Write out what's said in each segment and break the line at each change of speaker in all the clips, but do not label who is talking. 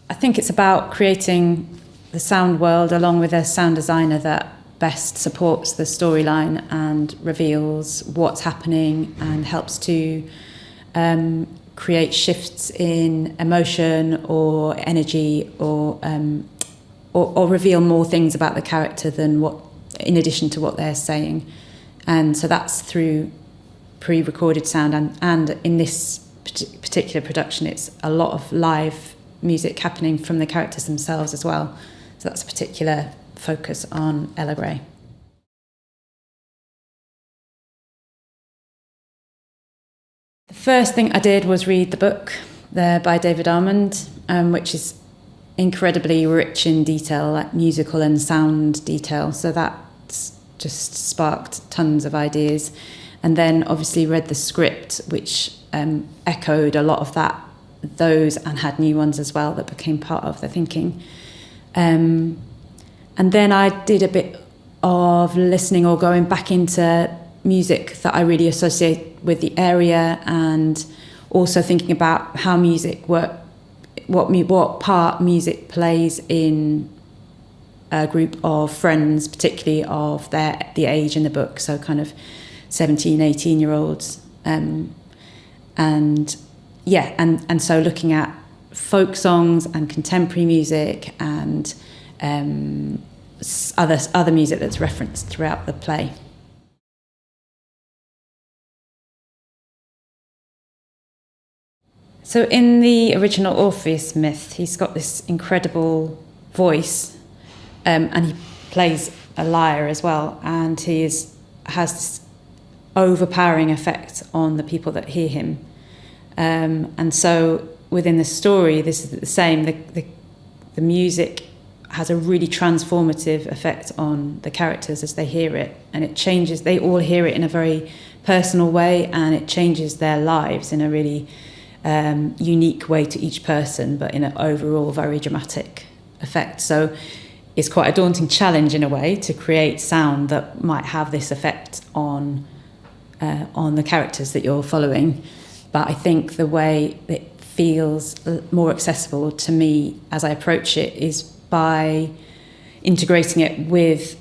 I think it's about creating the sound world along with a sound designer that best supports the storyline and reveals what's happening and helps to create shifts in emotion or energy or reveal more things about the character than what, in addition to what they're saying. And so that's through pre-recorded sound, and in this particular production it's a lot of live music happening from the characters themselves as well. So that's a particular focus on Ella Gray. The first thing I did was read the book there by David Almond, which is incredibly rich in detail, like musical and sound detail. So that just sparked tons of ideas. And then obviously read the script, which echoed a lot of those and had new ones as well that became part of the thinking. And then I did a bit of listening or going back into music that I really associate with the area, and also thinking about how music works, what part music plays in a group of friends, particularly of the age in the book, so kind of 17, 18-year-olds. And so looking at folk songs and contemporary music and other music that's referenced throughout the play. So in the original Orpheus myth, he's got this incredible voice, and he plays a lyre as well, and has this overpowering effect on the people that hear him. And so within the story, this is the same. The music has a really transformative effect on the characters as they hear it, and it changes. They all hear it in a very personal way, and it changes their lives in a really unique way to each person, but in an overall very dramatic effect. So it's quite a daunting challenge in a way to create sound that might have this effect on the characters that you're following. But I think the way it feels more accessible to me as I approach it is by integrating it with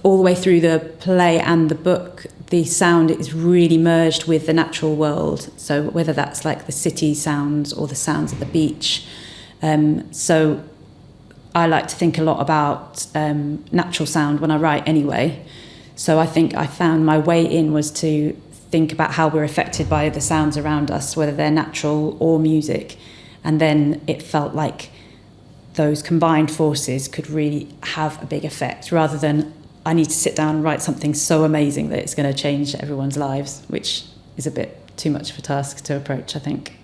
all the way through the play and the book. The sound is really merged with the natural world. So whether that's like the city sounds or the sounds at the beach. So I like to think a lot about natural sound when I write anyway. So I think I found my way in was to think about how we're affected by the sounds around us, whether they're natural or music. And then it felt like those combined forces could really have a big effect, rather than I need to sit down and write something so amazing that it's going to change everyone's lives, which is a bit too much of a task to approach, I think.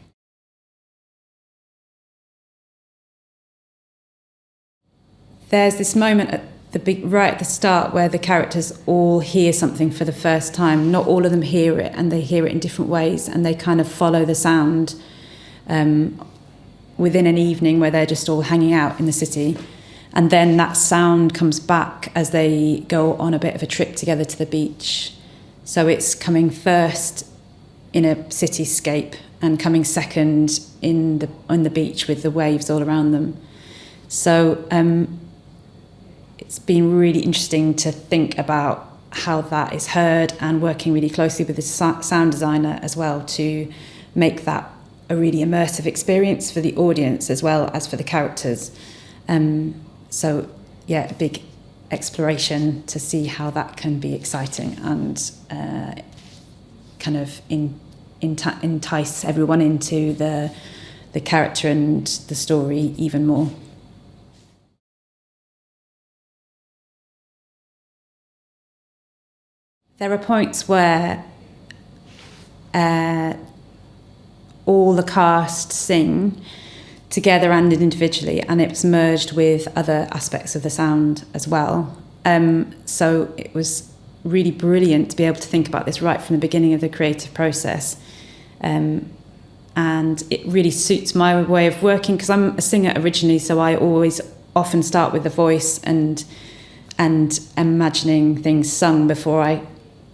There's this moment right at the start where the characters all hear something for the first time. Not all of them hear it, and they hear it in different ways, and they kind of follow the sound within an evening where they're just all hanging out in the city. And then that sound comes back as they go on a bit of a trip together to the beach. So it's coming first in a cityscape and coming second on the beach with the waves all around them. So it's been really interesting to think about how that is heard, and working really closely with the sound designer as well to make that a really immersive experience for the audience as well as for the characters. So yeah, a big exploration to see how that can be exciting and kind of entice everyone into the character and the story even more. There are points where all the cast sing together and individually, and it's merged with other aspects of the sound as well. So it was really brilliant to be able to think about this right from the beginning of the creative process. And it really suits my way of working, because I'm a singer originally, so I always often start with the voice and imagining things sung before I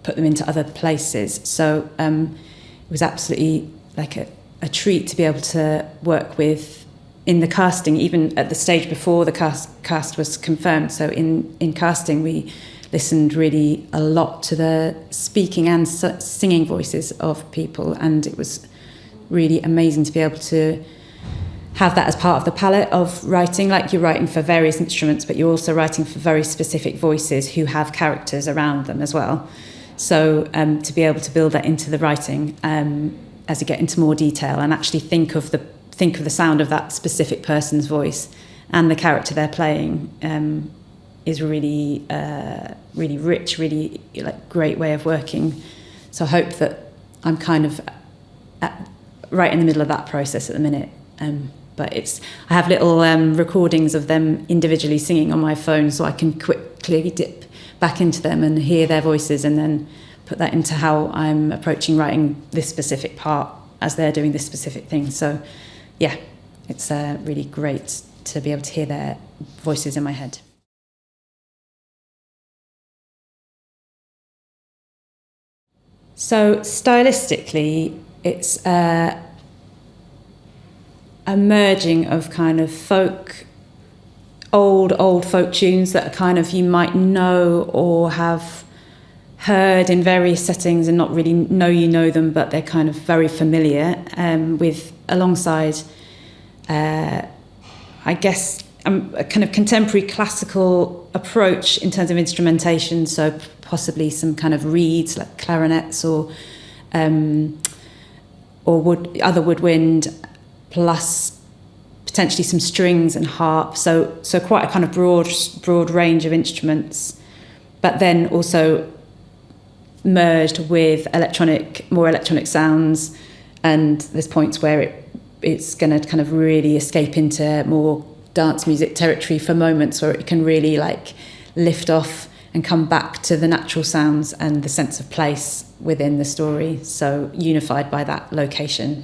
put them into other places. So it was absolutely like a treat to be able to work with in the casting, even at the stage before the cast was confirmed. So in casting, we listened really a lot to the speaking and singing voices of people, and it was really amazing to be able to have that as part of the palette of writing. Like, you're writing for various instruments, but you're also writing for very specific voices who have characters around them as well. So to be able to build that into the writing as you get into more detail and actually think of the sound of that specific person's voice and the character they're playing is really really rich, really like great way of working. So I hope that I'm kind of right in the middle of that process at the minute. But I have little recordings of them individually singing on my phone, so I can quickly dip back into them and hear their voices, and then put that into how I'm approaching writing this specific part as they're doing this specific thing. So yeah, it's really great to be able to hear their voices in my head. So stylistically, it's a merging of kind of old folk tunes that are kind of you might know or have heard in various settings and not really know you know them, but they're kind of very familiar, with alongside I guess a kind of contemporary classical approach in terms of instrumentation, so possibly some kind of reeds like clarinets or other woodwind, plus potentially some strings and harp. So quite a kind of broad range of instruments, but then also merged with more electronic sounds. And there's points where it's going to kind of really escape into more dance music territory for moments where it can really like lift off and come back to the natural sounds and the sense of place within the story, so unified by that location.